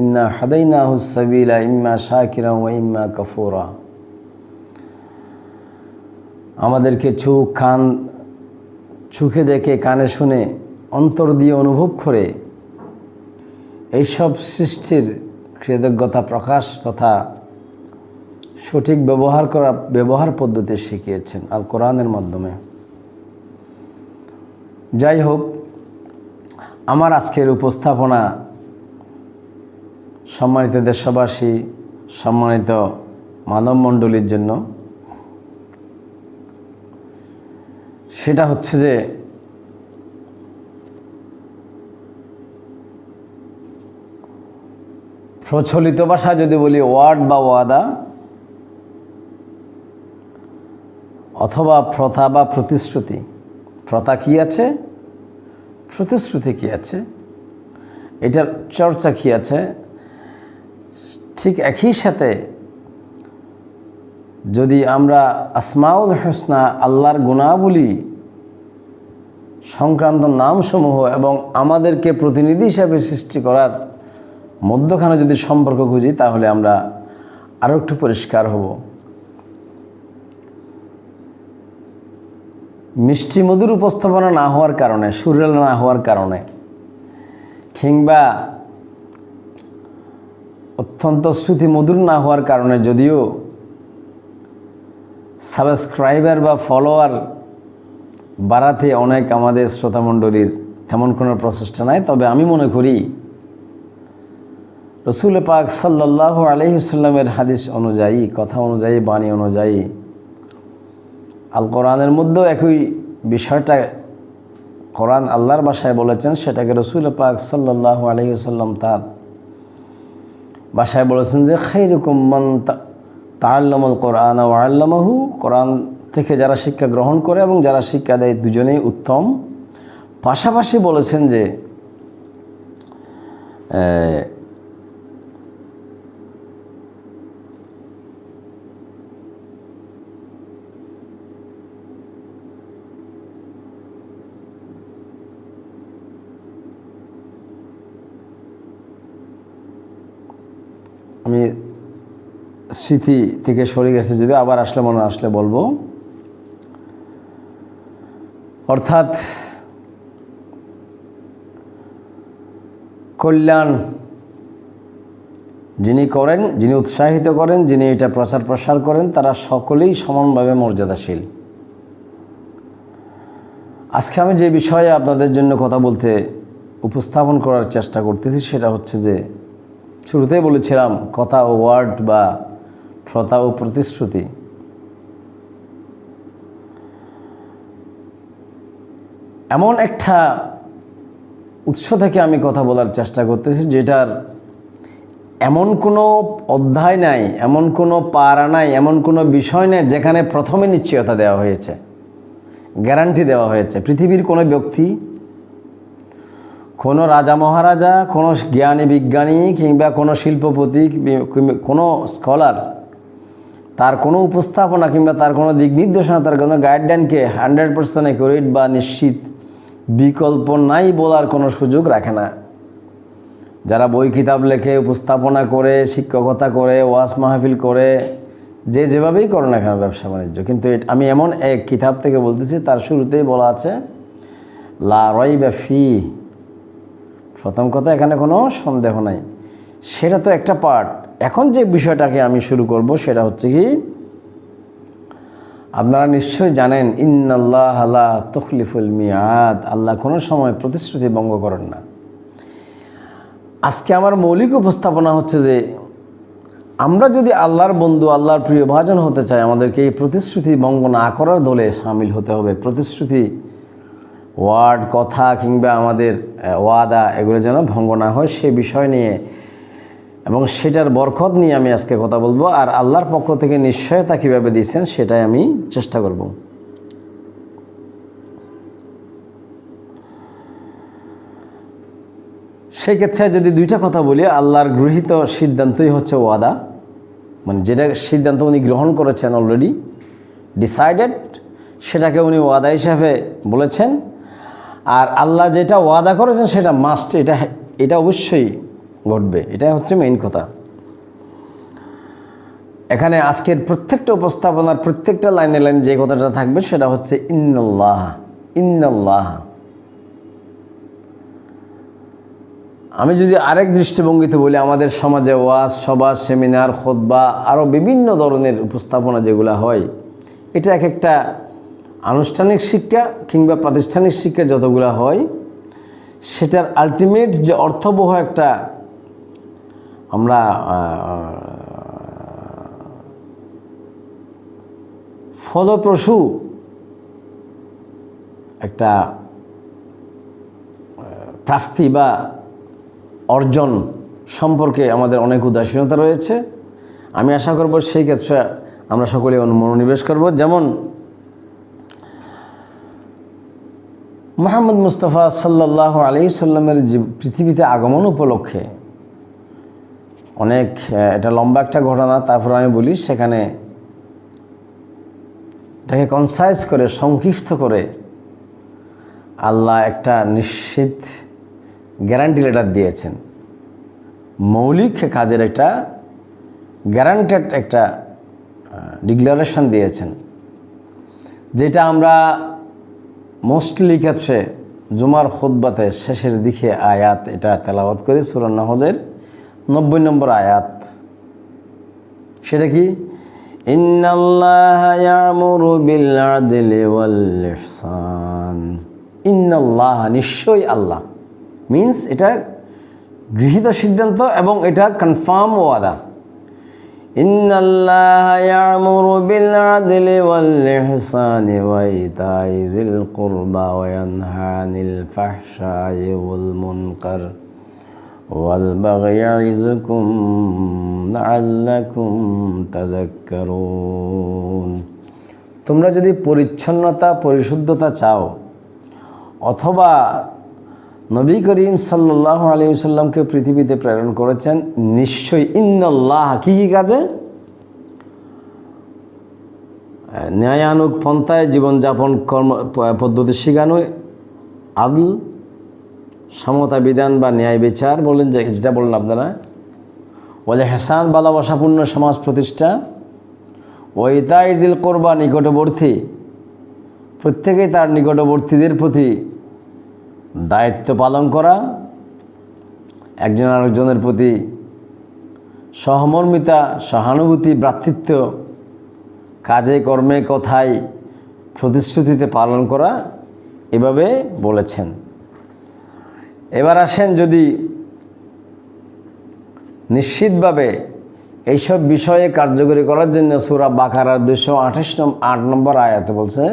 ইন্না হাদাইনাহুস সাবিলা ইম্মা শাকিরা ওয়া ইম্মা কাফুরা। আমাদেরকে চোখ কান চোখে দেখে কানে শুনে অন্তর দিয়ে অনুভব করে এইসব সৃষ্টির কৃতজ্ঞতা প্রকাশ তথা সঠিক ব্যবহার পদ্ধতি শিখিয়েছেন আল কোরআনের মাধ্যমে। যাই হোক, আমার আজকের উপস্থাপনা সম্মানিত দেশবাসী, সম্মানিত মানবমণ্ডলীর জন্য, সেটা হচ্ছে যে প্রচলিত ভাষা যদি বলি ওয়ার্ড বা ওয়াদা, অথবা প্রথা বা প্রতিশ্রুতি। প্রথা কী আছে, প্রতিশ্রুতি কী আছে, এটার চর্চা কী আছে, ঠিক একই সাথে যদি আমরা আসমাউল হোসনা আল্লাহর গুণাবলী সংক্রান্ত নামসমূহ এবং আমাদেরকে প্রতিনিধি হিসাবে সৃষ্টি করার মধ্যখানে যদি সম্পর্ক খুঁজি, তাহলে আমরা আরও একটু পরিষ্কার হব। মিষ্টি মধুর উপস্থাপনা না হওয়ার কারণে, সুরেল না হওয়ার কারণে, কিংবা অত্যন্ত শ্রুতি মধুর না হওয়ার কারণে যদিও সাবস্ক্রাইবার বা ফলোয়ার বাড়াতে অনেক আমাদের শ্রোতামণ্ডলীর তেমন কোনো প্রচেষ্টা নাই, তবে আমি মনে করি রসুল পাক সাল্লাল্লাহু আলাইহি ওয়াসাল্লামের হাদিস অনুযায়ী, কথা অনুযায়ী, বাণী অনুযায়ী আল কোরআনের মধ্যেও একই বিষয়টা কোরআন আল্লাহর ভাষায় বলেছেন, সেটাকে রসুল পাক সাল্লাল্লাহু আলাইহি ওয়াসাল্লাম তার ভাষায় বলেছেন যে খায়রুকুম মান তাআল্লামাল কোরআন ওয়া আল্লামাহু। কোরআন থেকে যারা শিক্ষা গ্রহণ করে এবং যারা শিক্ষা দেয় দুজনেই উত্তম। পাশাপাশি বলেছেন যে আমি স্মৃতি থেকে সরে গেছে, যদি আবার আসলে মনে আসলে বলবো। অর্থাৎ কল্যাণ যিনি করেন, যিনি উৎসাহিত করেন, যিনি এটা প্রচার প্রসার করেন, তারা সকলেই সমানভাবে মর্যাদাশীল। আজকে আমি যে বিষয়ে আপনাদের জন্য কথা বলতে উপস্থাপন করার চেষ্টা করতেছি, সেটা হচ্ছে যে শুরুতেই বলেছিলাম কথা ও ওয়ার্ড বা প্রথা ও প্রতিশ্রুতি। এমন একটা উৎস থেকে আমি কথা বলার চেষ্টা করতেছি যেটার এমন কোনো অধ্যায় নাই, এমন কোনো পারা নাই, এমন কোনো বিষয় নেই যেখানে প্রথমে নিশ্চয়তা দেওয়া হয়েছে, গ্যারান্টি দেওয়া হয়েছে। পৃথিবীর কোনো ব্যক্তি, কোনো রাজা মহারাজা, কোনো জ্ঞানী বিজ্ঞানী কিংবা কোনো শিল্পপতি, কোনো স্কলার তার কোনো উপস্থাপনা কিংবা তার কোনো দিক নির্দেশনা, তার কোনো গাইডলাইনকে 100% অ্যাকুরেট বা নিশ্চিত বিকল্প নাই বলার কোনো সুযোগ রাখে না। যারা বই কিতাব লেখে, উপস্থাপনা করে, শিক্ষকতা করে, ওয়াজ মাহফিল করে, যে যেভাবেই করে না কেন ব্যবসা বাণিজ্য, কিন্তু আমি এমন এক কিতাব থেকে বলতেছি, তার শুরুতেই বলা আছে লা রাইবা ফি। প্রথম কথা, এখানে কোনো সন্দেহ নাই, সেটা তো একটা পার্ট। এখন যে বিষয়টাকে আমি শুরু করব সেটা হচ্ছে কি, আপনারা নিশ্চয়ই জানেন ইন্নাল্লাহা লা তুখলিফুল মিআদ, আল্লাহ কোনো সময় প্রতিশ্রুতি ভঙ্গ করেন না। আজকে আমার মৌলিক উপস্থাপনা হচ্ছে যে আমরা যদি আল্লাহর বন্ধু, আল্লাহর প্রিয় ভাজন হতে চাই, আমাদেরকে এই প্রতিশ্রুতি ভঙ্গ না করার দলে সামিল হতে হবে। প্রতিশ্রুতি, ওয়ার্ড, কথা কিংবা আমাদের ওয়াদা, এগুলো যেন ভঙ্গ না হয় সে বিষয় নিয়ে এবং সেটার বরকত নিয়ে আমি আজকে কথা বলবো। আর আল্লাহর পক্ষ থেকে নিশ্চয়তা কীভাবে দিয়েছেন সেটাই আমি চেষ্টা করব। সেই ক্ষেত্রে যদি দুইটা কথা বলি, আল্লাহর গৃহীত সিদ্ধান্তই হচ্ছে ওয়াদা, মানে যেটা সিদ্ধান্ত উনি গ্রহণ করেছেন, অলরেডি ডিসাইডেড, সেটাকে উনি ওয়াদা হিসাবে বলেছেন। আর আল্লাহ যেটা ওয়াদা করেছেন সেটা মাস্ট, এটা অবশ্যই ঘটবে। এটাই হচ্ছে মেইন কথা। এখানে আজকের প্রত্যেকটা উপস্থাপনার প্রত্যেকটা লাইনে লাইন যে কথাটা থাকবে সেটা হচ্ছে ইন্নাল্লাহ, ইন্নাল্লাহ। আমি যদি আরেক দৃষ্টিভঙ্গিতে বলি, আমাদের সমাজে ওয়াজ, সভা, সেমিনার, খুতবা, আরও বিভিন্ন ধরনের উপস্থাপনা যেগুলো হয়, এটা এক একটা আনুষ্ঠানিক শিক্ষা কিংবা প্রাতিষ্ঠানিক শিক্ষা যতগুলো হয়, সেটার আলটিমেট যে অর্থবহ একটা আমরা ফলপ্রসূ একটা প্রাপ্তি বা অর্জন সম্পর্কে আমাদের অনেক উদাসীনতা রয়েছে। আমি আশা করব সেই ক্ষেত্রে আমরা সকলে মনোনিবেশ করব। যেমন মুহাম্মদ মুস্তাফা সাল্লাল্লাহু আলাইহি সাল্লামের পৃথিবীতে আগমন উপলক্ষে অনেক, এটা লম্বা একটা ঘটনা, তারপর আমি বলি, সেখানে এটাকে কনসাইজ করে, সংক্ষিপ্ত করে আল্লাহ একটা নিশ্চিত গ্যারান্টি লেটার দিয়েছেন, মৌলিক কাজের একটা গ্যারান্টেড একটা ডিক্লারেশন দিয়েছেন, যেটা আমরা মোস্টলি ক্ষেত্রে জুমার খুতবাতে শেষের দিকে আয়াত এটা তেলাওয়াত করি, সূরা নাহলের 90 নম্বর আয়াত। সেটা কি? ইন্নাল্লাহা ইয়ামুরু বিল আদলি ওয়াল ইহসান। ইন্নাল্লাহ, নিশ্চয়ই আল্লাহ, মিন্স এটা গৃহীত সিদ্ধান্ত এবং এটা কনফার্ম ওয়াদা। ইন্নাল্লাহা ইয়ামুরু বিল আদলি ওয়াল ইহসানি ওয়া ইতাই যিল কুরবা ওয়া ইয়ানহা আনিল ফাহশাই ওয়াল মুনকার ওয়াল বাগই ইয়াইযুকুম লাআল্লাকুম তাযাক্কারুন। তোমরা যদি পরিচ্ছন্নতা, পরিশুদ্ধতা চাও, অথবা নবী করিম সাল্লাল্লাহু আলাইহি ওয়াসাল্লামকে পৃথিবীতে প্রেরণ করেছেন, নিশ্চয়ই ইন্নাল্লাহ, কি কাজে? ন্যায়ানুগ পন্থায় জীবনযাপন কর্ম পদ্ধতি শেখানো, আদল, সমতা বিধান বা ন্যায় বিচার বলেন, যেটা বলেন আপনারা, ওয়াল ইহসান, ভালোবাসাপূর্ণ সমাজ প্রতিষ্ঠা, ওয়া ইতাই যিল কুরবা, নিকটবর্তী, প্রত্যেকেই তার নিকটবর্তীদের প্রতি দায়িত্ব পালন করা, একজন আরেকজনের প্রতি সহমর্মিতা, সহানুভূতি, ভ্রাতৃত্ব, কাজে কর্মে কথায় প্রতিশ্রুতিতে পালন করা, এভাবে বলেছেন। এবার আসেন, যদি নিশ্চিতভাবে এইসব বিষয়ে কার্যকরী করার জন্য সূরা বাকারার 228 নম্বর আয়াতে বলছে,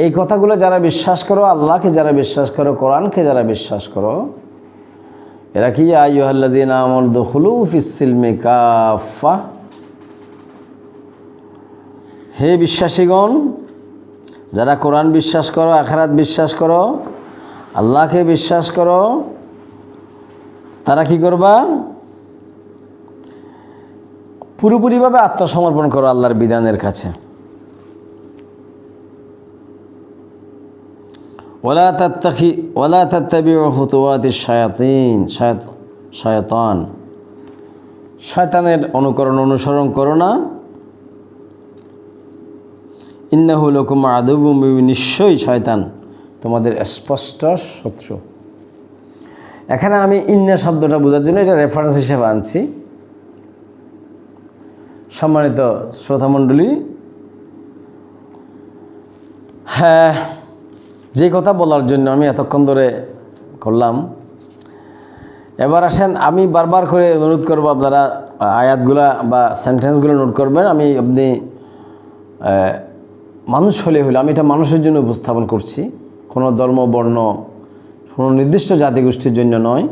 এই কথাগুলো যারা বিশ্বাস করো, আল্লাহকে যারা বিশ্বাস করো, কোরআনকে যারা বিশ্বাস করো, এরা কি ইয়া আইয়ুহাল্লাযীনা আমানু দুখুলু ফিস সিলমি কাফা, হে বিশ্বাসীগণ, যারা কোরআন বিশ্বাস করো, আখিরাত বিশ্বাস করো, আল্লাহকে বিশ্বাস করো, তারা কি করবা? পুরোপুরিভাবে আত্মসমর্পণ করো আল্লাহর বিধানের কাছে। ওয়ালা তাত্তাবিউ খুতুওয়াতিশ শায়াতিন, শয়তান, শয়তানের অনুসরণ করো না। ইন্নাহু লাকুম আদুউম মুবিন, নিশ্চয়ই শয়তান তোমাদের স্পষ্ট শত্রু। এখানে আমি ইন্না শব্দটা বোঝার জন্য এটা রেফারেন্স হিসেবে আনছি। সম্মানিত শ্রোতামণ্ডলী, হ্যাঁ, যে কথা বলার জন্য আমি এতক্ষণ ধরে করলাম, এবার আসেন, আমি বারবার করে অনুরোধ করবো আপনারা আয়াতগুলা বা সেন্টেন্সগুলো নোট করবেন। আপনি মানুষ হলে আমি এটা মানুষের জন্য উপস্থাপন করছি, কোনো ধর্ম, বর্ণ, কোনো নির্দিষ্ট জাতিগোষ্ঠীর জন্য নয়।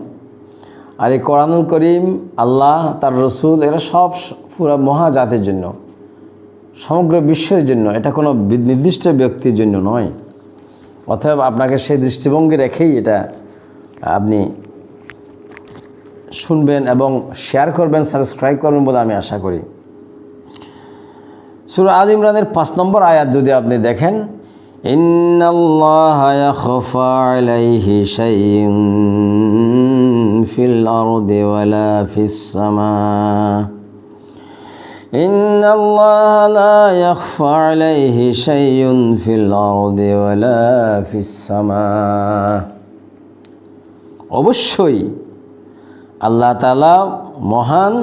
আর এই কোরআনুল করিম, আল্লাহ, তার রসুল, এরা সব পুরা মহাজাতির জন্য, সমগ্র বিশ্বের জন্য, এটা কোনো নির্দিষ্ট ব্যক্তির জন্য নয়। অতএব আপনাকে সেই দৃষ্টিভঙ্গি রেখেই এটা আপনি শুনবেন এবং শেয়ার করবেন, সাবস্ক্রাইব করবেন বলে আমি আশা করি। সূরা আল ইমরানের 5 নম্বর আয়াত যদি আপনি দেখেন, ইন্নাল্লাহা ইয়াখফা আলাইহি শাইউন في الأرض ولا في السماء إن الله لا يخفى عليه شيء في الأرض ولا في السماء অবশ্যই আল্লাহ তাআলা মহান,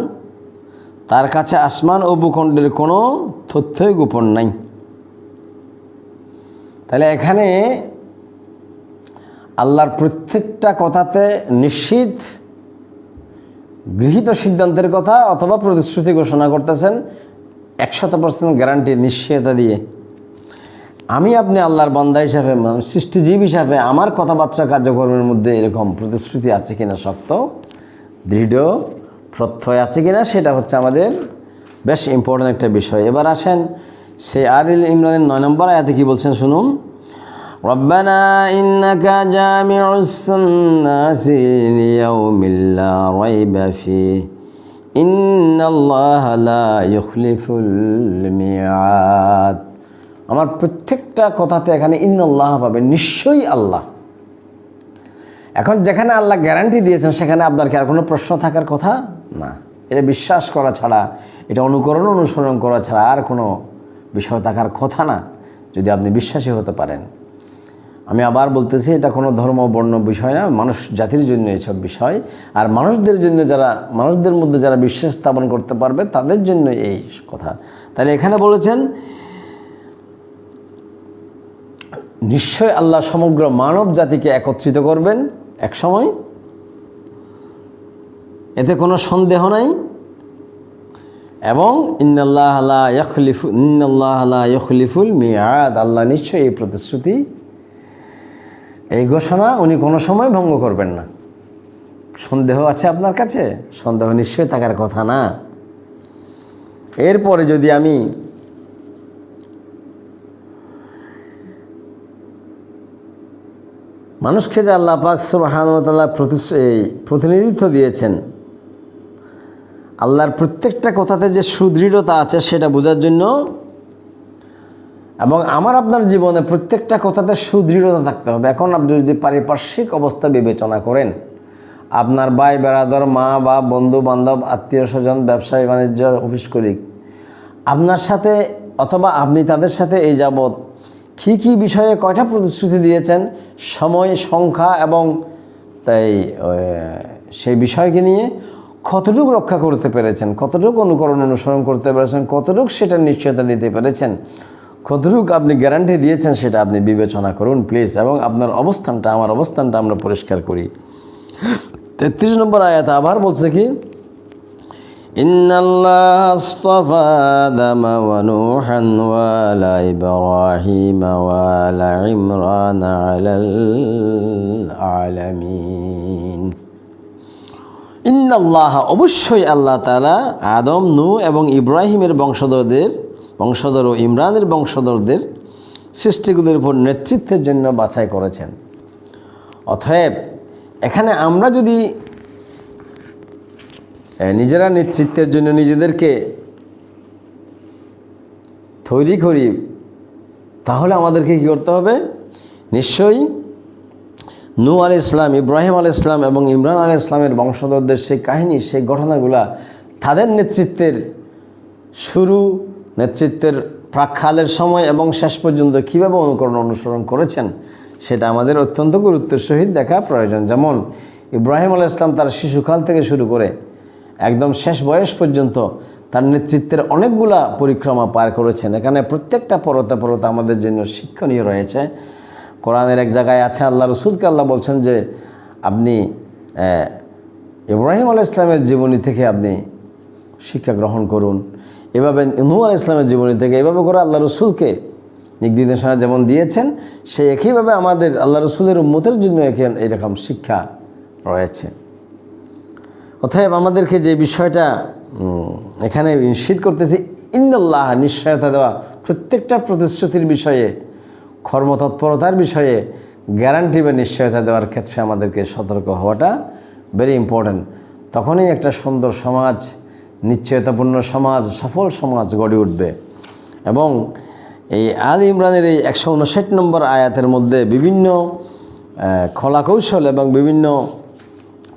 তার কাছে আসমান ও ভূখণ্ডের কোনো তথ্যই গোপন নাই। তাহলে এখানে আল্লাহর প্রত্যেকটা কথাতে নিশ্চিত গৃহীত সিদ্ধান্তের কথা অথবা প্রতিশ্রুতি ঘোষণা করতেছেন 100% গ্যারান্টি, নিশ্চয়তা দিয়ে। আমি আপনি আল্লাহর বান্দা হিসাবে, সৃষ্টিজীব হিসাবে আমার কথাবার্তা কার্যক্রমের মধ্যে এরকম প্রতিশ্রুতি আছে কিনা, শক্ত দৃঢ় প্রত্যয় আছে কিনা, সেটা হচ্ছে আমাদের বেশ ইম্পর্ট্যান্ট একটা বিষয়। এবার আসেন সেই আল ইমরানের 9 নম্বর আয়াতে কি বলছেন শুনুন। রব্বানা ইন্নাকা জামিউস নাসি লিয়াউমিল লা রাইবা ফিহি ইন্নাল্লাহা লা ইউখলিফুল মিআদ। আমার প্রত্যেকটা কথাতে এখানে ইন্নাল্লাহ পাবে, নিশ্চয়ই আল্লাহ। এখন যেখানে আল্লাহ গ্যারান্টি দিয়েছেন সেখানে আপনার কি আর কোনো প্রশ্ন থাকার কথা না। এটা বিশ্বাস করা ছাড়া, এটা অনুসরণ করা ছাড়া আর কোনো বিষয় থাকার কথা না, যদি আপনি বিশ্বাসী হতে পারেন। আমি আবার বলতেছি, এটা কোনো ধর্ম বর্ণ বিষয় না, মানুষ জাতির জন্য এসব বিষয়। আর মানুষদের মধ্যে যারা বিশ্বাস স্থাপন করতে পারবে তাদের জন্য এই কথা। তাহলে এখানে বলেছেন নিশ্চয় আল্লাহ সমগ্র মানব জাতিকে একত্রিত করবেন এক সময়, এতে কোনো সন্দেহ নাই। এবং ইন্নাল্লাহ লা ইউখলিফুল মিআদ, আল্লাহ নিশ্চয়ই এই প্রতিশ্রুতি, এই ঘোষণা উনি কোনো সময় ভঙ্গ করবেন না। সন্দেহ আছে আপনার কাছে? সন্দেহ নিশ্চয়ই থাকার কথা না। এরপরে যদি আমি মানুষকে যে আল্লাহ পাক সুবহানাহু ওয়া তাআলা প্রতিনিধিত্ব দিয়েছেন, আল্লাহর প্রত্যেকটা কথাতে যে সুদৃঢ়তা আছে সেটা বোঝার জন্য, এবং আমার আপনার জীবনে প্রত্যেকটা কথাতে সুদৃঢ়তা থাকতে হবে। এখন আপনি যদি পারিপার্শ্বিক অবস্থা বিবেচনা করেন, আপনার ভাই বেরাদর, মা বাপ, বন্ধু বান্ধব, আত্মীয় স্বজন, ব্যবসায়ী বাণিজ্য, অফিস কলিগ আপনার সাথে অথবা আপনি তাদের সাথে এই যাবৎ কী বিষয়ে কয়টা প্রতিশ্রুতি দিয়েছেন, সময়, সংখ্যা এবং তাই সেই বিষয়কে নিয়ে কতটুকু রক্ষা করতে পেরেছেন, কতটুকু অনুসরণ করতে পেরেছেন, কতটুকু সেটা নিশ্চয়তা দিতে পেরেছেন, কতটুকু আপনি গ্যারান্টি দিয়েছেন, সেটা আপনি বিবেচনা করুন প্লিজ। এবং আপনার অবস্থানটা, আমার অবস্থানটা আমরা পরিষ্কার করি। 33 নম্বর আয়াত আবার বলছে কি, ইন্নাল্লাহ আসতাফা আদামা ওয়া নূহান ওয়া আলা ইব্রাহিম ওয়া আলা ইমরান আলাল আলামিন। ইন্নাল্লাহ, অবশ্যই আল্লাহ তাআলা আদম, নূহ এবং ইব্রাহিমের বংশধর ও ইমরানের বংশধরদের সৃষ্টিগুলির উপর নেতৃত্বের জন্য বাছাই করেছেন। অতএব এখানে আমরা যদি নিজেরা নেতৃত্বের জন্য নিজেদেরকে তৈরি করি, তাহলে আমাদেরকে কী করতে হবে? নিশ্চয়ই নূহ আলাইহিস সালাম, ইব্রাহিম আলাইহিস সালাম এবং ইমরান আলাইহিস সালামের বংশধরদের সেই কাহিনী, সেই ঘটনাগুলা, তাদের নেতৃত্বের শুরু, নেতৃত্বের প্রাক্কালের সময় এবং শেষ পর্যন্ত কীভাবে অনুসরণ করেছেন, সেটা আমাদের অত্যন্ত গুরুত্বের সহিত দেখা প্রয়োজন। যেমন ইব্রাহিম আলাইহিস সালাম তার শিশুকাল থেকে শুরু করে একদম শেষ বয়স পর্যন্ত তার নেতৃত্বের অনেকগুলা পরিক্রমা পার করেছেন। এখানে প্রত্যেকটা পরতে আমাদের জন্য শিক্ষণীয় রয়েছে। কোরআনের এক জায়গায় আছে, আল্লাহ রসুলকে আল্লাহ বলছেন যে আপনি ইব্রাহিম আলাইহিস সালামের জীবনী থেকে আপনি শিক্ষা গ্রহণ করুন। এভাবে নূহ আলাইহিস সালামের জীবনী থেকে এভাবে করে আল্লাহ রসুলকে নির্দেশনা যেমন দিয়েছেন, সেই একইভাবে আমাদের আল্লাহ রসুলের উম্মতের জন্য এরকম শিক্ষা রয়েছে। অতএব আমাদেরকে যে বিষয়টা এখানে নিশ্চিত করতেছি, ইন্নাল্লাহ, নিশ্চয়তা দেওয়া, প্রত্যেকটা প্রতিশ্রুতির বিষয়ে, কর্মতৎপরতার বিষয়ে গ্যারান্টি বা নিশ্চয়তা দেওয়ার ক্ষেত্রে আমাদেরকে সতর্ক হওয়াটা ভেরি ইম্পর্ট্যান্ট। তখনই একটা সুন্দর সমাজ, নিশ্চয়তাপূর্ণ সমাজ, সফল সমাজ গড়ে উঠবে। এবং এই আল ইমরানের এই 159 নম্বর আয়াতের মধ্যে বিভিন্ন কলাকৌশল এবং বিভিন্ন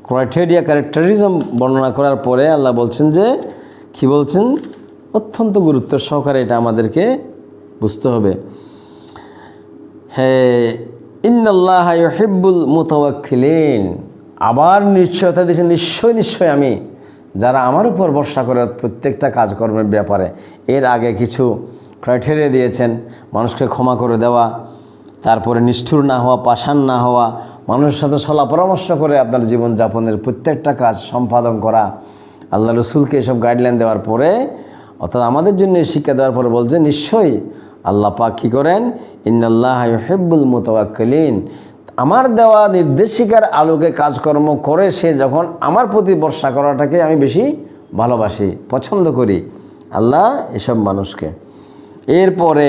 ক্রাইটেরিয়া ক্যারেক্টারিজম বর্ণনা করার পরে আল্লাহ বলছেন যে কি বলছেন, অত্যন্ত গুরুত্ব সহকারে এটা আমাদেরকে বুঝতে হবে। হ্যাঁ, ইন্নাল্লাহা ইউহিব্বুল মুতাওয়াক্কিলিন, আবার নিশ্চয়তা দিয়েছেন, নিশ্চয় আমি যারা আমার উপর ভরসা করে প্রত্যেকটা কাজকর্মের ব্যাপারে। এর আগে কিছু ক্রাইটেরিয়া দিয়েছেন, মানুষকে ক্ষমা করে দেওয়া, তারপরে নিষ্ঠুর না হওয়া, পাষাণ না হওয়া, মানুষের সাথে সলা পরামর্শ করে আপনার জীবনযাপনের প্রত্যেকটা কাজ সম্পাদন করা। আল্লাহ রসুলকে এসব গাইডলাইন দেওয়ার পরে, অর্থাৎ আমাদের জন্য শিক্ষা দেওয়ার পরে বলছে নিশ্চয়ই আল্লাহ পাক কী করেন, ইন্নাল্লাহা ইউহিব্বুল মুতাওয়াক্কিলিন, আমার দেওয়া নির্দেশিকার আলোকে কাজকর্ম করে সে যখন আমার প্রতি ভরসা করাটাকে আমি বেশি ভালোবাসি, পছন্দ করি আল্লাহ এসব মানুষকে। এরপরে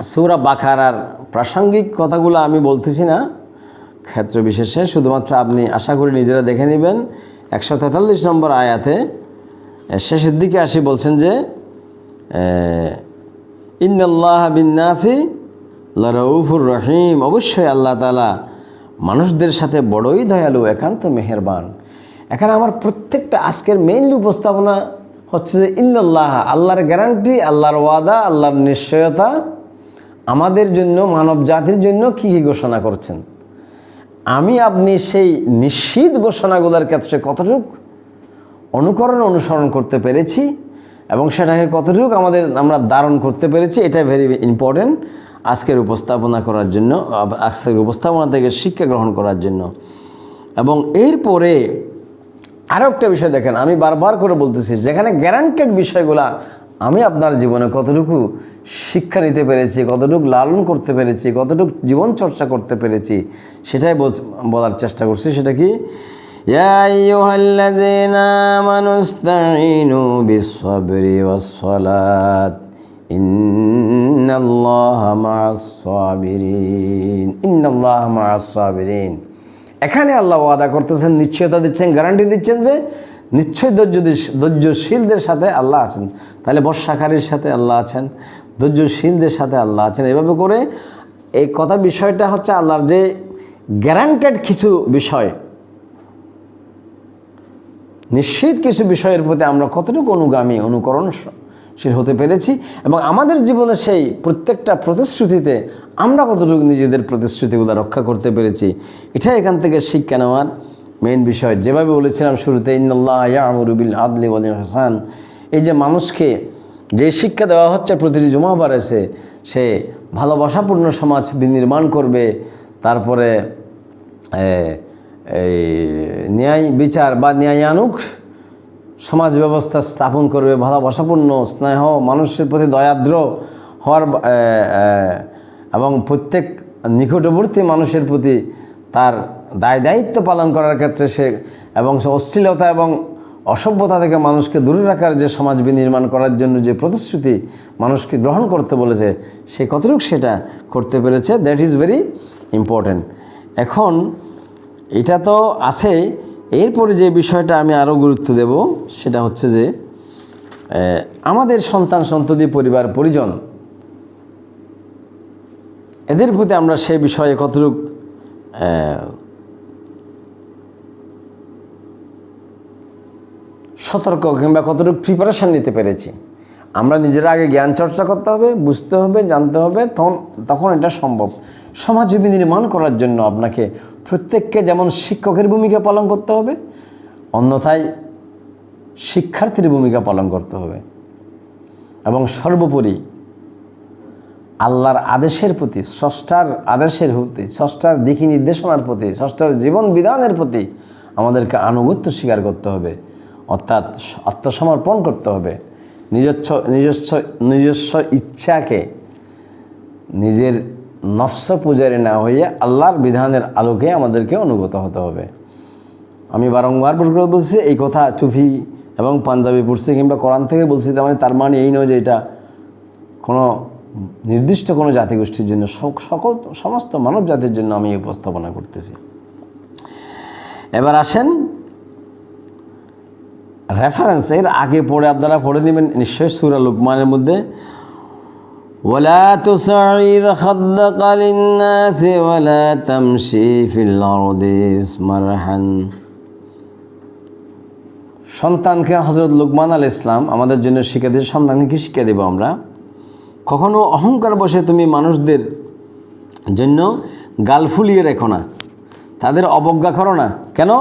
সূরা বাকারার প্রাসঙ্গিক কথাগুলো আমি বলতেছি না ক্ষেত্র বিশেষে, শুধুমাত্র আপনি আশা করি নিজেরা দেখে নেবেন। 143 নম্বর আয়াতে শেষের দিকে আসি বলছেন যে ইন্নাল্লাহা বিন-নাসি লারাউফুর রহিম, অবশ্যই আল্লাহ তাআলা মানুষদের সাথে বড়ই দয়ালু, একান্ত মেহেরবান। এখানে আমার প্রত্যেকটা আজকের মেইনলি উপস্থাপনা হচ্ছে যে ইন্নাল্লাহ, আল্লাহর গ্যারান্টি, আল্লাহর ওয়াদা, আল্লাহর নিশ্চয়তা আমাদের জন্য, মানব জাতির জন্য কী কী ঘোষণা করছেন। আমি আপনি সেই নিশ্চিত ঘোষণাগুলোর ক্ষেত্রে কতটুকু অনুসরণ করতে পেরেছি এবং সেটাকে কতটুকু আমরা ধারণ করতে পেরেছি, এটা ভেরি ইম্পর্টেন্ট আজকের উপস্থাপনা করার জন্য, আজকের উপস্থাপনা থেকে শিক্ষা গ্রহণ করার জন্য। এবং এরপরে আরও একটা বিষয় দেখেন, আমি বারবার করে বলতেছি, যেখানে গ্যারান্টেড বিষয়গুলা আমি আপনার জীবনে কতটুকু শিক্ষা নিতে পেরেছি, কতটুকু লালন করতে পেরেছি, কতটুকু জীবন চর্চা করতে পেরেছি, সেটাই বলার চেষ্টা করছি। সেটা কি, ইয়া আইয়ুহাল্লাযীনা আমানুস্তাঈনু বিস-সাবরি ওয়াস-সালাত ইন্নাল্লাহা মা'আস-সাবিরিন, ইন্নাল্লাহা মা'আস-সাবিরিন। এখানে আল্লাহ ওয়াদা করতেছেন, নিশ্চয়তা দিচ্ছেন, গ্যারান্টি দিচ্ছেন যে নিশ্চয় ধৈর্যশীলদের সাথে আল্লাহ আছেন। তাহলে বর্ষাকারীর সাথে আল্লাহ আছেন, ধৈর্যশীলদের সাথে আল্লাহ আছেন। এভাবে করে এই কথা বিষয়টা হচ্ছে আল্লাহর যে গ্যারান্টেড কিছু বিষয়, নিশ্চিত কিছু বিষয়ের প্রতি আমরা কতটুকু অনুকরণশীল হতে পেরেছি এবং আমাদের জীবনে সেই প্রত্যেকটা প্রতিশ্রুতিতে আমরা কতটুকু নিজেদের প্রতিশ্রুতিগুলো রক্ষা করতে পেরেছি, এটাই এখান থেকে শিক্ষা নেওয়ার মেইন বিষয়। যেভাবে বলেছিলাম শুরুতে, ইন্নাল্লাহা ইয়া'মুরু বিল আদলি ওয়াল ইহসান, এই যে মানুষকে যে শিক্ষা দেওয়া হচ্ছে প্রতিটি জুমাবারে, সে ভালোবাসাপূর্ণ সমাজ বিনির্মাণ করবে, তারপরে এই ন্যায় বিচার বা ন্যায়ানুগ সমাজ ব্যবস্থা স্থাপন করবে, ভালোবাসাপূর্ণ স্নেহ, মানুষের প্রতি দয়াদ্র হওয়ার এবং প্রত্যেক নিকটবর্তী মানুষের প্রতি তার দায়িত্ব পালন করার ক্ষেত্রে সে অশ্লীলতা এবং অসভ্যতা থেকে মানুষকে দূরে রাখার যে সমাজ বিনির্মাণ করার জন্য যে প্রতিশ্রুতি মানুষকে গ্রহণ করতে বলেছে, সে কতটুকু সেটা করতে পেরেছে, দ্যাট ইজ ভেরি ইম্পর্ট্যান্ট। এখন এটা তো আছে, এরপরে যে বিষয়টা আমি আরও গুরুত্ব দেব সেটা হচ্ছে যে আমাদের সন্তান সন্ততি, পরিবার পরিজন, এদের প্রতি আমরা সে বিষয়ে কতটুকু সতর্ক কিংবা কতটুকু প্রিপারেশান নিতে পেরেছি। আমরা নিজেরা আগে জ্ঞান চর্চা করতে হবে, বুঝতে হবে, জানতে হবে, তখন এটা সম্ভব। সমাজ বিনির্মাণ করার জন্য আপনাকে প্রত্যেককে যেমন শিক্ষকের ভূমিকা পালন করতে হবে, অন্যথায় শিক্ষার্থীর ভূমিকা পালন করতে হবে এবং সর্বোপরি আল্লাহর আদেশের প্রতি, স্রষ্টার আদেশের প্রতি, স্রষ্টার দিকি নির্দেশনার প্রতি, স্রষ্টার জীবন বিধানের প্রতি আমাদেরকে আনুগত্য স্বীকার করতে হবে, অর্থাৎ আত্মসমর্পণ করতে হবে। নিজস্ব ইচ্ছাকে নিজের নফস পূজারে না হইয়া আল্লাহর বিধানের আলোকে আমাদেরকে অনুগত হতে হবে। আমি বারংবার বলছি এই কথা, টুপি এবং পাঞ্জাবি পড়ছি কিংবা কোরআন থেকে বলছি, তার মানে এই নয় যে এটা কোনো নির্দিষ্ট কোনো জাতিগোষ্ঠীর জন্য, সমস্ত মানব জাতির জন্য আমি উপস্থাপনা করতেছি। এবার আসেন রেফারেন্স, এর আগে পড়ে আপনারা পড়ে নেবেন নিশ্চয়ই, সূরা লুকমানের মধ্যে ওয়ালা তুসাইর খাদ্দাকা লিন্নাসি ওয়ালা তামশি ফিল আরদি মারহান সন্তানকে হযরত লুকমান আলাইহিস সালাম আমাদের জন্য শিক্ষা দিয়েছে। সন্তানকে কি শিক্ষা দেব আমরা? কখনো অহংকার বসে তুমি মানুষদের জন্য গাল ফুলিয়ে রেখো না, তাদের অবজ্ঞা করো না। কেন?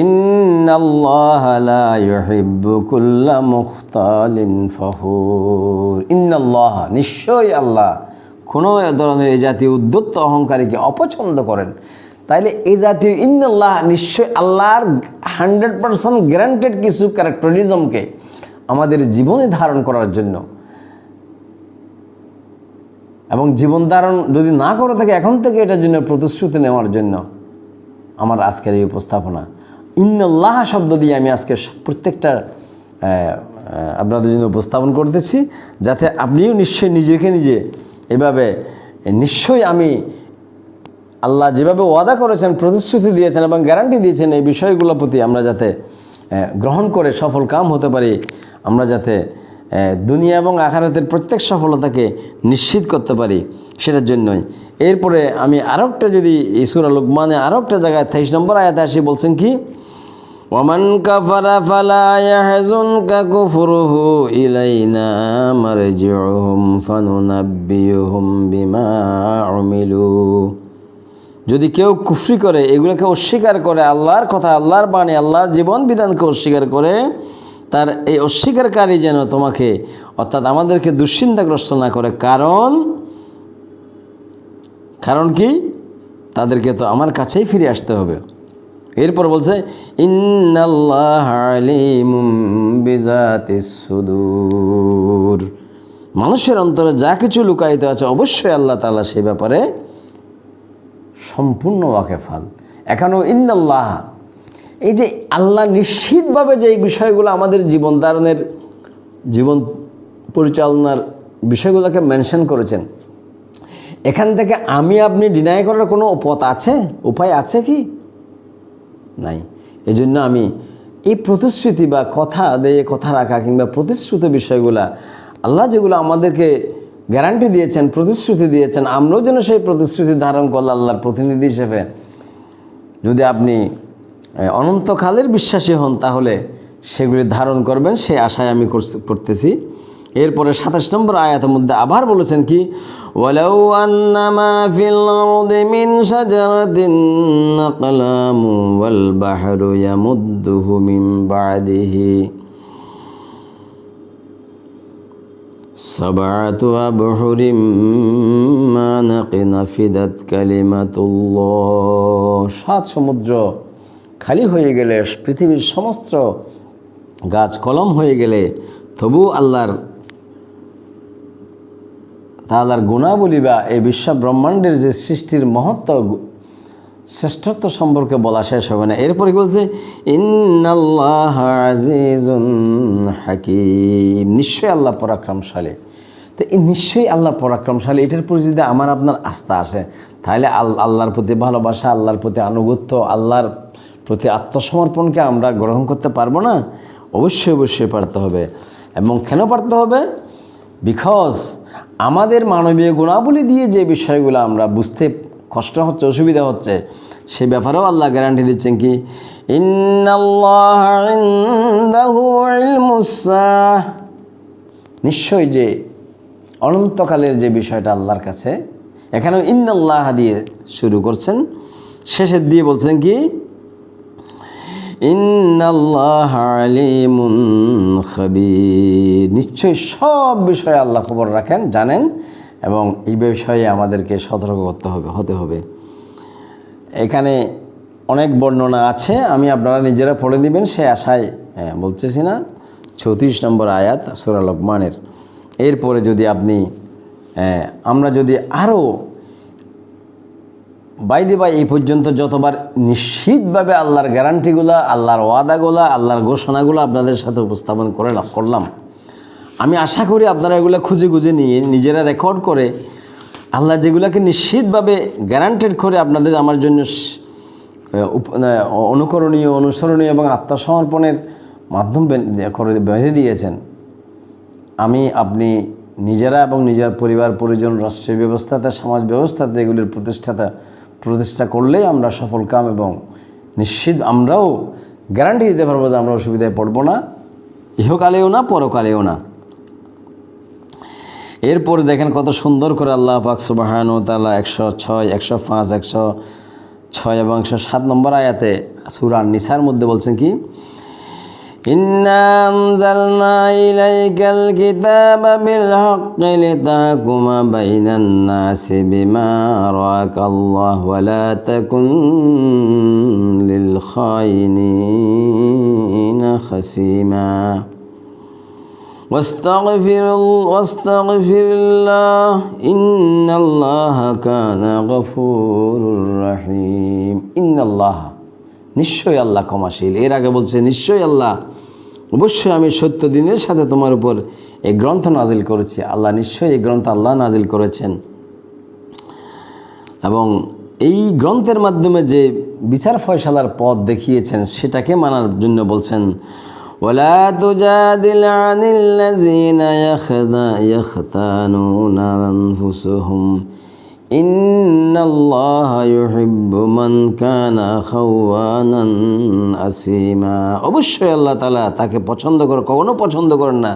ইন্নাল্লাহা লা ইউহিব্বু কুল্লা মুখতালিন ফখুর। ইন্নাল্লাহ, নিশ্চয়ই আল্লাহ কোনো ধরনের এই জাতীয় উদ্ধত অহংকারীকে অপছন্দ করেন। তাইলে এই জাতীয় ইন্নাল্লাহ, নিশ্চয় আল্লাহর 100% গ্যারান্টেড কিছু ক্যারেক্টারিজমকে আমাদের জীবনে ধারণ করার জন্য এবং জীবন ধারণ যদি না করে থাকে এখন থেকে এটার জন্য প্রতিশ্রুতি নেওয়ার জন্য আমার আজকের এই উপস্থাপনা। ইন্নাল্লাহ শব্দ দিয়ে আমি আজকে প্রত্যেকটা আপনাদের জন্য উপস্থাপন করতেছি, যাতে আপনিও নিশ্চয়ই নিজেকে নিজে এভাবে নিশ্চয়ই আমি আল্লাহ যেভাবে ওয়াদা করেছেন, প্রতিশ্রুতি দিয়েছেন এবং গ্যারান্টি দিয়েছেন, এই বিষয়গুলোর প্রতি আমরা যাতে গ্রহণ করে সফল কাম হতে পারি, আমরা যাতে দুনিয়া এবং আখিরাতের প্রত্যেক সফলতাকে নিশ্চিত করতে পারি, সেটার জন্যই। এরপরে আমি আরেকটা যদি এই সূরা লুকমানে আরেকটা জায়গায় 23 নম্বর আয়াতে আসি, বলছেন কি, ওয়ামান কাফারা ফালা ইয়াহজুনকা কুফরুহু ইলাইনা মারজিউহুম ফানুনাব্বিউহুম বিমা উমিলু। যদি কেউ কুফরি করে, এগুলোকে অস্বীকার করে, আল্লাহর কথা, আল্লাহর বাণী, আল্লাহর জীবন বিধানকে অস্বীকার করে, তার এই অস্বীকারী যেন তোমাকে অর্থাৎ আমাদেরকে দুশ্চিন্তাগ্রস্ত না করে। কারণ কি? তাদেরকে তো আমার কাছেই ফিরে আসতে হবে। এরপর বলছে ইন্নাল্লাহা আলিমুম বিজাতিস সুদূর। মানুষের অন্তরে যা কিছু লুকায়িত আছে অবশ্যই আল্লাহ তাআলা সেই ব্যাপারে সম্পূর্ণ ওয়াকিফাল। এখানেও ইন্নাল্লাহ, এই যে আল্লাহ নিশ্চিতভাবে যে এই বিষয়গুলো আমাদের জীবন ধারণের, জীবন পরিচালনার বিষয়গুলোকে মেনশন করেছেন, এখান থেকে আমি আপনি ডিনাই করার কোনো পথ আছে, উপায় আছে কি? নাই। এই জন্য আমি এই প্রতিশ্রুতি বা কথা দিয়ে কথা রাখা কিংবা প্রতিশ্রুত বিষয়গুলা, আল্লাহ যেগুলো আমাদেরকে গ্যারান্টি দিয়েছেন, প্রতিশ্রুতি দিয়েছেন, আমরাও যেন সেই প্রতিশ্রুতি ধারণ করলে আল্লাহর প্রতিনিধি হিসেবে যদি আপনি অনন্তকালের বিশ্বাসী হন, তাহলে সেগুলি ধারণ করবেন, সেই আশায় আমি করতেছি। এরপরে 27 নম্বর আয়াতের মধ্যে আবার বলেছেন কি, ওয়ালাউ আন্নামা ফিল আরদি মিন শাজারাতিন নাকলামু ওয়াল বাহরু ইয়ামুদ্দুহু মিন বা'দিহি সাবআতু আবহুরিম মা নাফিদাত কালিমাতুল্লাহ। 7 সমুদ্র খালি হয়ে গেলে, পৃথিবীর সমস্ত গাছ কলম হয়ে গেলে, তবু আল্লাহর গুণাবলী বা এই বিশ্ব ব্রহ্মাণ্ডের যে সৃষ্টির মহত্ব, শ্রেষ্ঠত্ব সম্পর্কে বলা শেষ হবে না। এরপরে বলছে ইন্নাল্লাহা আজিজুন হাকীম, নিশ্চয়ই আল্লাহ পরাক্রমশালী। তো এই নিশ্চয়ই আল্লাহ পরাক্রমশালী, এটার প্রতি যদি আমার আপনার আস্থা আসে, তাহলে আল্লাহর প্রতি ভালোবাসা, আল্লাহর প্রতি আনুগত্য, আল্লাহর প্রতি আত্মসমর্পণকে আমরা গ্রহণ করতে পারবো না? অবশ্যই পারতে হবে। এবং কেন পারতে হবে? বিকজ আমাদের মানবীয় গুণাবলী দিয়ে যে বিষয়গুলো আমরা বুঝতে কষ্ট হচ্ছে, অসুবিধা হচ্ছে, সে ব্যাপারেও আল্লাহ গ্যারান্টি দিচ্ছেন কি, ইন্নাল্লাহা ইনদাহু ইলমুস সাআহ, নিশ্চয়ই যে অনন্তকালের যে বিষয়টা আল্লাহর কাছে। এখানেও ইন্নাল্লাহ দিয়ে শুরু করছেন, শেষের দিয়ে বলছেন কি, ইন্নাল্লাহা আলিমুন খাবীর, নিশ্চয়ই সব বিষয়ে আল্লাহ খবর রাখেন, জানেন, এবং এই বিষয়ে আমাদেরকে সতর্ক হতে হবে। এখানে অনেক বর্ণনা আছে, আমি আপনারা নিজেরা পড়ে দিবেন সে আশায় বলতেছি না। 34 নম্বর আয়াত সূরা লুকমানের। এরপরে যদি আপনি আমরা যদি আরও বাইরে এই পর্যন্ত যতবার নিশ্চিতভাবে আল্লাহর গ্যারান্টিগুলা, আল্লাহর ওয়াদাগুলা, আল্লাহর ঘোষণাগুলো আপনাদের সাথে উপস্থাপন করলাম, আমি আশা করি আপনারা এগুলো খুঁজে নিয়ে নিজেরা রেকর্ড করে আল্লাহ যেগুলোকে নিশ্চিতভাবে গ্যারান্টেড করে আপনাদের আমার জন্য অনুসরণীয় এবং আত্মসমর্পণের মাধ্যম করে বেঁধে দিয়েছেন, আমি আপনি নিজেরা এবং নিজের পরিবার পরিজন, রাষ্ট্রীয় ব্যবস্থাতে, সমাজ ব্যবস্থাতে এগুলির প্রতিষ্ঠা করলেই আমরা সফল কাম এবং নিশ্চিত আমরাও গ্যারান্টি দিতে পারবো যে আমরা অসুবিধায় পড়বো না, ইহকালেও না পরকালেও না। এরপরে দেখেন কত সুন্দর করে আল্লাহ পাক সুবহানাহু ওয়া তাআলা 106, 105, 106 এবং 107 নম্বর আয়াতে সূরা নিসার মধ্যে বলছেন কি, ইন্না আনজালনা ইলাইকাল কিতাবা বিল হাক্কি লিতাহকুমা বাইনান নাসি বিমা আরাকাল্লাহু ওয়া লা তাকুন লিল খাইনিনা খাসিমা واستغفر الله إن الله كان غفورا رحيم إن الله নিশ্চয়ই আল্লাহ ক্ষমাশীল। এর আগে বলছে নিশ্চয়ই আল্লাহ, অবশ্যই আমি সত্য দিনের সাথে তোমার উপর এই গ্রন্থ নাজিল করেছি। আল্লাহ নিশ্চয়ই এই গ্রন্থ আল্লাহ নাজিল করেছেন এবং এই গ্রন্থের মাধ্যমে যে বিচার ফয়সালার পথ দেখিয়েছেন সেটাকে মানার জন্য বলছেন, ولا تجادل عن الذين يختانون أنفسهم إن الله يحب من كان خوانا أثيما। অবশ্যই আল্লাহ তাআলা তাকে পছন্দ করে, কখনো পছন্দ করেন না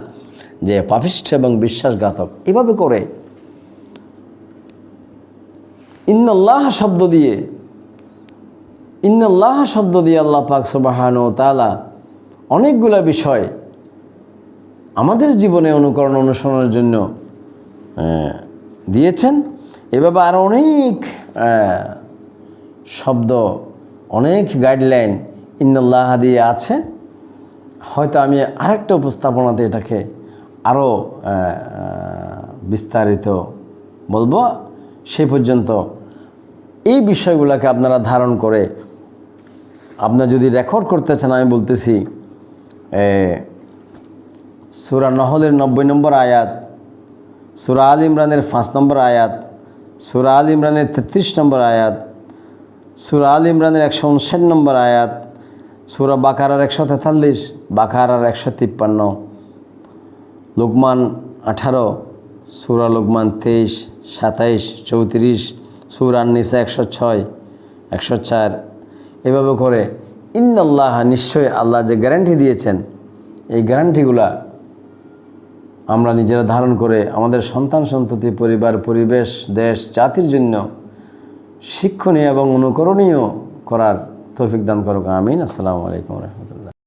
যে পাপিষ্ঠ এবং বিশ্বাসঘাতক এভাবে করে। ইন্নাল্লাহ শব্দ দিয়ে আল্লাহ পাক সুবহানাহু ওয়া তাআলা অনেকগুলা বিষয় আমাদের জীবনে অনুকরণ অনুসরণের জন্য দিয়েছেন। এভাবে আরও অনেক শব্দ, অনেক গাইডলাইন ইন্নাল্লাহ দিয়ে আছে। হয়তো আমি আরেকটা উপস্থাপনাতে এটাকে আরও বিস্তারিত বলবো। সেই পর্যন্ত এই বিষয়গুলোকে আপনারা ধারণ করে আপনারা যদি রেকর্ড করতে চান, আমি বলতেছি সূরা নহলের 90 নম্বর আয়াত, সূরা আল ইমরানের 5 নম্বর আয়াত, সূরা আল ইমরানের 33 নম্বর আয়াত, সূরা আল ইমরানের 159 নম্বর আয়াত, সূরা বাকারার 143, বাকারার 153, লুকমান 18, সূরা লুকমান 23, 27, 34, সূরা নিসা 106, 104, এভাবে করে ইন্নাল্লাহ নিশ্চয় আল্লাহ যে গ্যারান্টি দিয়েছেন এই গ্যারান্টিগুলা আমরা নিজেরা ধারণ করে আমাদের সন্তান সন্ততি, পরিবার, পরিবেশ, দেশ, জাতির জন্য শিক্ষণীয় এবং অনুকরণীয় করার তৌফিক দান করুক। আমিন। আসসালামু আলাইকুম ওয়া রাহমাতুল্লাহ।